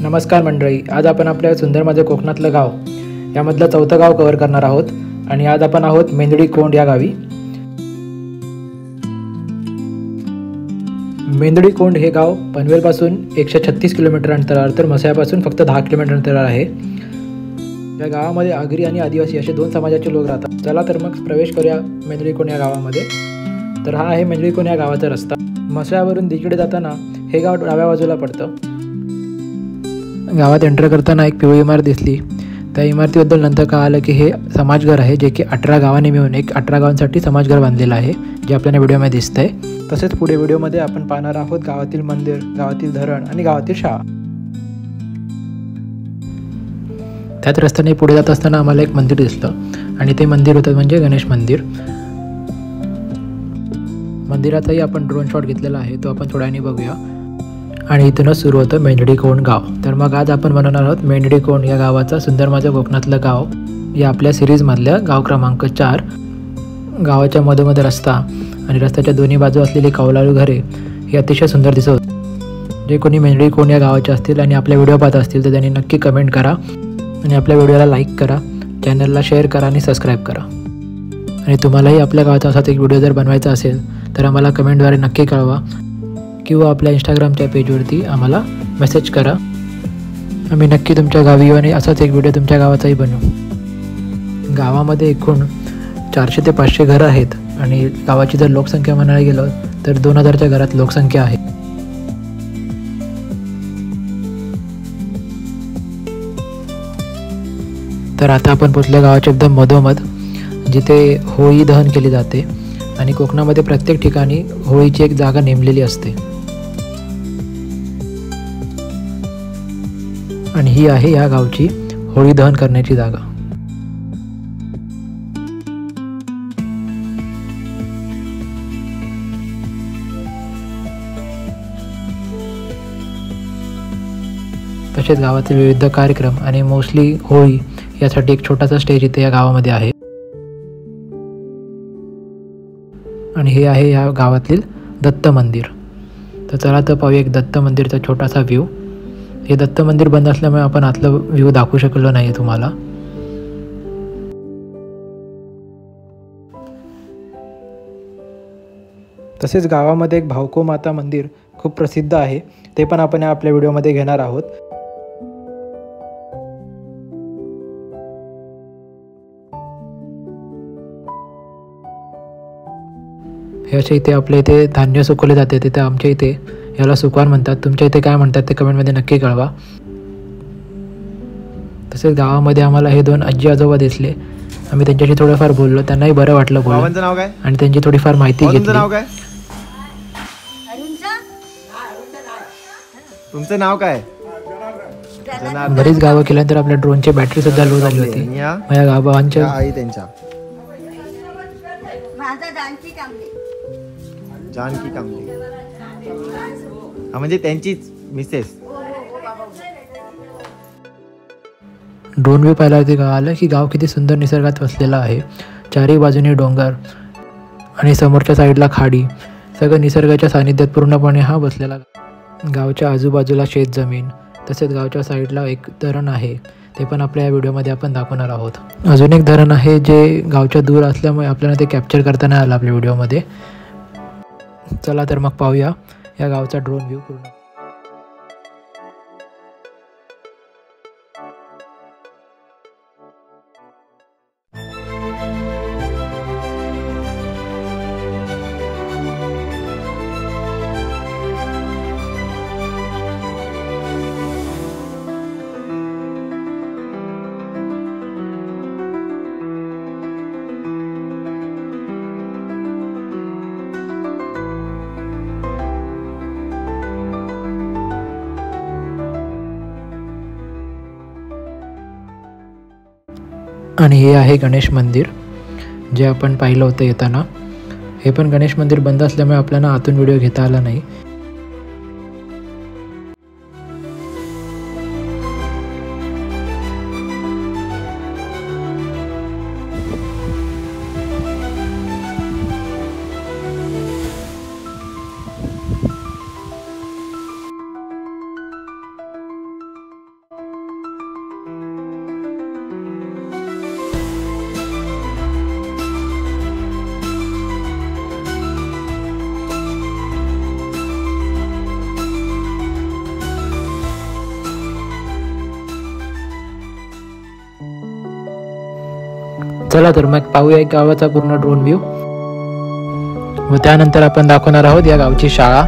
नमस्कार मंडळी, आज आपण आपल्या सुंदर माझं कोकणातलं गाव यामधलं चौथं गाव कव्हर करणार आहोत. आणि आज आपण आहोत मेंदडी कोंड या गावी. मेंदडी कोंड हे गाव पनवेलपासून 136 किलोमीटर अंतरावर तर मसायापासून फक्त 10 किलोमीटर अंतरावर आहे. या गावामध्ये आगरी आणि आदिवासी असे 2 समाजाचे लोक राहतात. चला तर मग प्रवेश करूया मेंदडी कोंड या गावामध्ये. तर हा आहे मेंदडी कोंड या गावाचा रस्ता. मसायावरून तिकडे जाताना हे गाव डाव्या बाजूला पडतं. गावात एंटर करताना एक पिवळी इमारत दिसली. त्या इमारतीबद्दल नंतर कळालं की हे समाजघर आहे, जे की 18 गावांनी मिळून एक 18 गावांसाठी समाजघर बांधलेलं आहे, जे आपल्याला व्हिडिओमध्ये दिसतंय. तसेच पुढे व्हिडिओमध्ये आपण पाहणार आहोत गावातील मंदिर, गावातील धरण आणि गावातील शाळा. त्याच रस्त्याने पुढे जात असताना आम्हाला एक मंदिर दिसलं आणि ते मंदिर होतं म्हणजे गणेश मंदिर. मंदिराचाही आपण ड्रोन शॉट घेतलेला आहे, तो आपण थोड्याने बघूया. आणि इथूनच सुरू होतं मेंदडी कोंड गाव. तर मग आज आपण बनवणार आहोत मेंदडी कोंड या गावाचा सुंदर माझं कोकणातलं गाव या आपल्या सिरीजमधल्या गाव क्रमांक 4. गावाच्या मधोमध रस्ता आणि रस्त्याच्या दोन्ही बाजू असलेली कौलारू घरे ही अतिशय सुंदर दिसत होती. जे कोणी मेंदडी कोंड या गावाचे असतील आणि आपल्या व्हिडिओ पाहत असतील तर त्यांनी नक्की कमेंट करा आणि आपल्या व्हिडिओला लाईक करा, चॅनलला शेअर करा आणि सबस्क्राईब करा. आणि तुम्हालाही आपल्या गावाचा असाच एक व्हिडिओ जर बनवायचा असेल तर आम्हाला कमेंटद्वारे नक्की कळवा किंवा आपल्या इंस्टाग्रामच्या पेजवरती आम्हाला मेसेज करा. आम्ही नक्की तुमच्या गावी येऊ आणि असाच एक व्हिडिओ तुमच्या गावाचाही बनवू. गावामध्ये एकूण 400 ते 500 घरं आहेत आणि गावाची जर लोकसंख्या म्हणायला गेलं तर 2000च्या घरात लोकसंख्या आहे. तर आता आपण पोचल्या गावाच्या एकदम मधोमध, जिथे होळी दहन केली जाते. आणि कोकणामध्ये प्रत्येक ठिकाणी होळीची एक जागा नेमलेली असते. आणि ही आहे या गावची होळी दहन करण्याची जागा. तसेच गावातील विविध कार्यक्रम आणि मोस्टली होळी यासाठी एक छोटासा स्टेज इथे या गावामध्ये आहे. आणि हे आहे या गावातील दत्त मंदिर. तर चला तर पाहूया एक दत्त मंदिरचा छोटासा व्ह्यू. हे दत्त मंदिर बंद असल्यामुळे आपण आतलं व्ह्यू दाखवू शकलो नाही तुम्हाला. तसेच गावामध्ये एक भावको माता मंदिर खूप प्रसिद्ध आहे, ते पण आपण आपल्या व्हिडिओमध्ये घेणार आहोत. हे असे इथे आपल्या इथे धान्य सुकवले जाते, तिथे आमच्या इथे याला सुकवान म्हणतात. तुमच्या इथे काय म्हणतात ते कमेंटमध्ये नक्की कळवा. तसेच गावामध्ये आम्हाला हे 2 आजी आजोबा दिसले. आम्ही त्यांच्याशी थोडंफार बोललो, त्यांनाही बरं वाटलं बोलून आणि त्यांची थोडीफार माहिती घेतली. तुमचं नाव काय? बरीच गावं केल्यानंतर आपल्या ड्रोनची बॅटरी सुद्धा लो झाली होती. माझ्या गावांच्या आई त्यांच्या जानकी कांबळे, हा म्हणजे त्यांचीच मिसेस. ड्रोन व्ह्यू पाहिल्यावरती कळालं की गाव किती सुंदर निसर्गात वसलेलं आहे. चारही बाजूनी डोंगर आणि समोरच्या साईडला खाडी, सगळं निसर्गाच्या सानिध्यात पूर्णपणे हा बसलेला. गावच्या आजूबाजूला शेत जमीन, तसेच गावच्या साईडला एक धरण आहे, ते पण आपल्या या व्हिडिओमध्ये आपण दाखवणार आहोत. अजून एक धरण आहे जे गावच्या दूर असल्यामुळे आपल्याला ते कॅप्चर करता नाही आलं आपल्या व्हिडिओमध्ये. चला तर मग पाहूया या गावचा ड्रोन व्ह्यू पूर्ण. आणि हे आहे गणेश मंदिर, जे आपण पाहिलं होतं येताना. हे पण गणेश मंदिर बंद असल्यामुळे आपल्याला आतून व्हिडिओ घेता आला नाही. चला तर मग पाहूया एक गावाचा पूर्ण ड्रोन व्ह्यू व त्यानंतर आपण दाखवणार आहोत या गावची शाळा.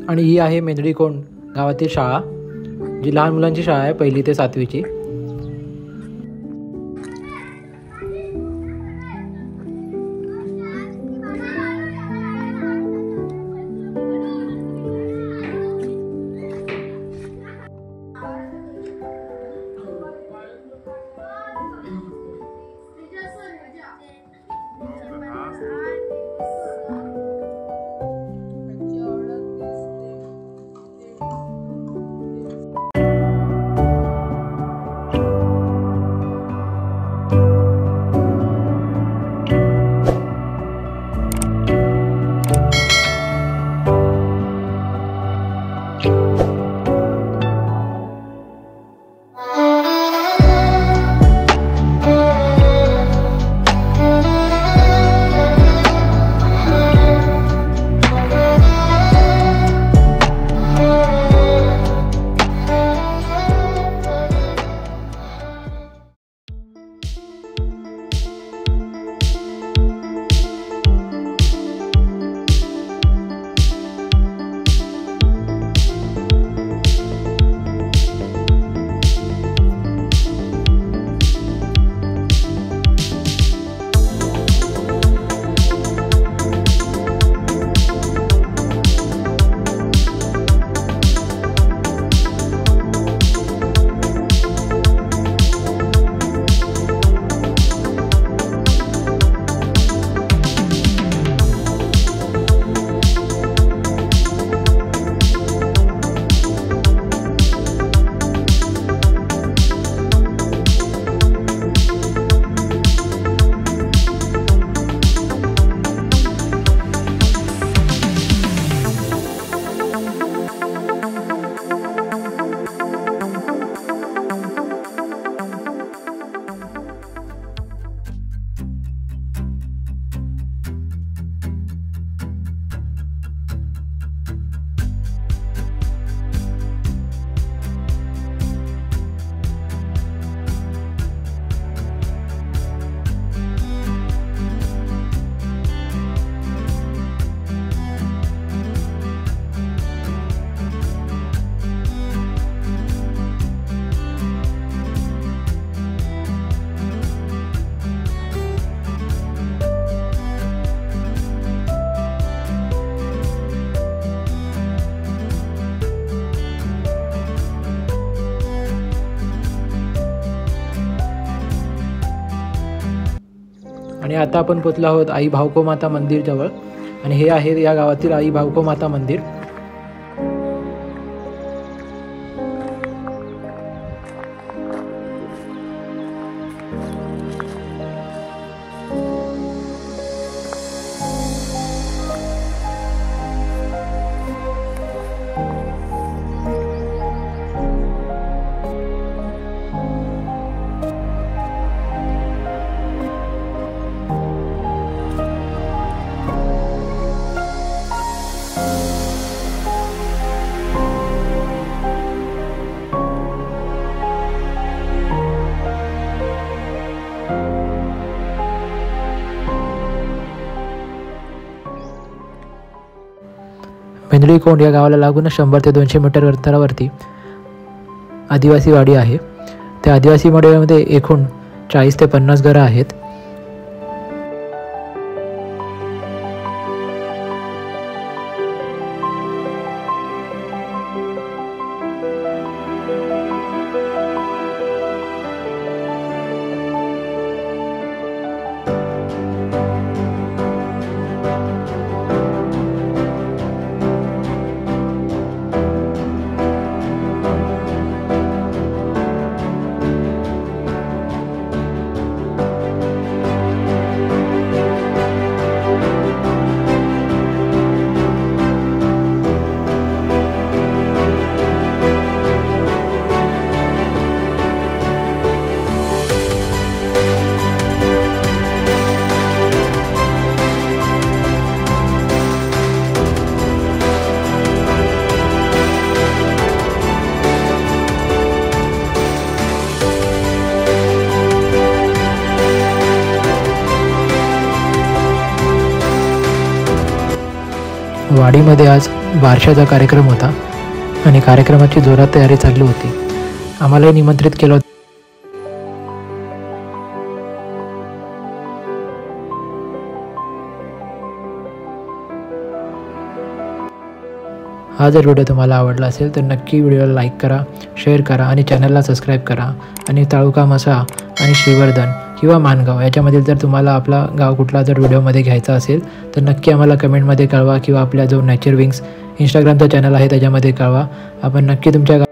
आणि ही आहे मेंदडीकोंड गावातील शाळा, जी लहान मुलांची शाळा आहे 1ली ते 7वीची. आणि आता आपण पोचलो आहोत आई भावको माता मंदिरजवळ आणि हे आहे या गावातील आई भावको माता मंदिर. मेंदळी कोंड या गावाला लागून 100 ते 200 मीटर अंतरावरती आदिवासी वाडी आहे. त्या आदिवासी वाडीमध्ये एकूण 40 ते 50 घरं आहेत. वाडीमध्ये आज बारशाचा कार्यक्रम होता आणि कार्यक्रमाची जोरात तयारी चालली होती. आम्हालाही निमंत्रित केलं होतं. हा जर व्हिडिओ तुम्हाला आवडला असेल तर नक्की व्हिडिओला लाईक करा, शेअर करा आणि चॅनलला सबस्क्राईब करा. आणि तालुका म्हसा आणि श्रीवर्धन किंवा माणगाव याच्यामधील जर तुम्हाला आपला गाव कुठला जर व्हिडिओमध्ये घ्यायचा असेल तर नक्की आम्हाला कमेंटमध्ये कळवा किंवा आपल्या जो नेचर विंग्स इंस्टाग्रामचा चॅनल आहे त्याच्यामध्ये कळवा. आपण नक्की तुमच्या